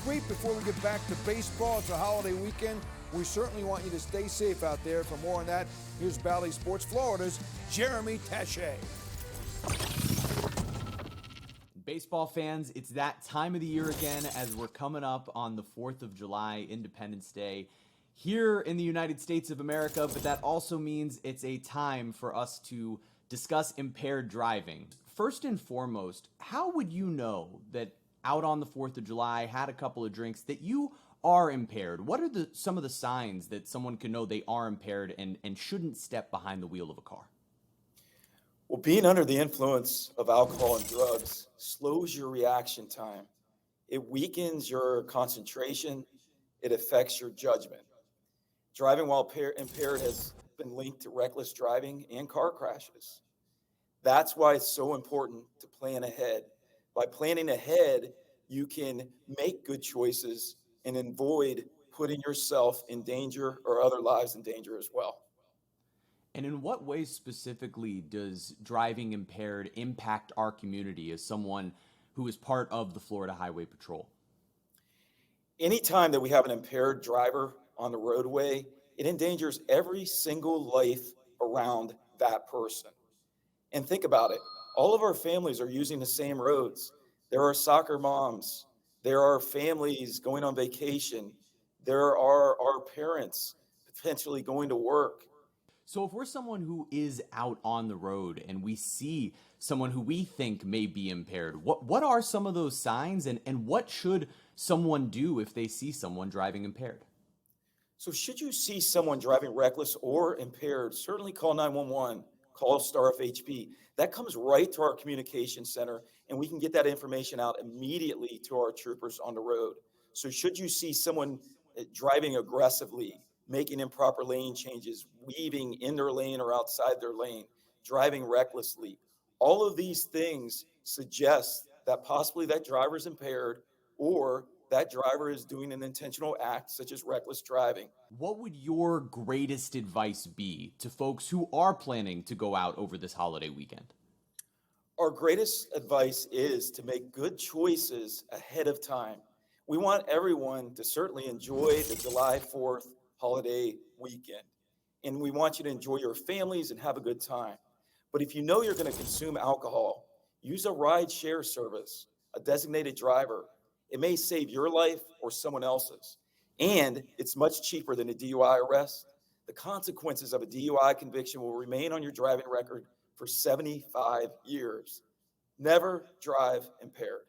sweep before we get back to baseball. It's a holiday weekend. We certainly want you to stay safe out there. For more on that, here's Bally Sports Florida's Jeremy Taché. Baseball fans, it's that time of the year again as we're coming up on the 4th of July, Independence Day, here in the United States of America, but that also means it's a time for us to discuss impaired driving. First and foremost, how would you know that out on the 4th of July, had a couple of drinks, that you are impaired? What are some of the signs that someone can know they are impaired and shouldn't step behind the wheel of a car? Well, being under the influence of alcohol and drugs slows your reaction time. It weakens your concentration. It affects your judgment. Driving while impaired has been linked to reckless driving and car crashes. That's why it's so important to plan ahead. By planning ahead, you can make good choices and avoid putting yourself in danger or other lives in danger as well. And in what ways specifically does driving impaired impact our community as someone who is part of the Florida Highway Patrol? Anytime that we have an impaired driver on the roadway, it endangers every single life around that person. And think about it. All of our families are using the same roads. There are soccer moms. There are families going on vacation. There are our parents potentially going to work. So if we're someone who is out on the road and we see someone who we think may be impaired, what are some of those signs and what should someone do if they see someone driving impaired? So should you see someone driving reckless or impaired, certainly call 911, call Star FHP. That comes right to our communication center, and we can get that information out immediately to our troopers on the road. So should you see someone driving aggressively, making improper lane changes, weaving in their lane or outside their lane, driving recklessly, all of these things suggest that possibly that driver is impaired or that driver is doing an intentional act such as reckless driving. What would your greatest advice be to folks who are planning to go out over this holiday weekend? Our greatest advice is to make good choices ahead of time. We want everyone to certainly enjoy the July 4th holiday weekend. And we want you to enjoy your families and have a good time. But if you know you're going to consume alcohol, use a ride share service, a designated driver. It may save your life or someone else's. And it's much cheaper than a DUI arrest. The consequences of a DUI conviction will remain on your driving record for 75 years. Never drive impaired.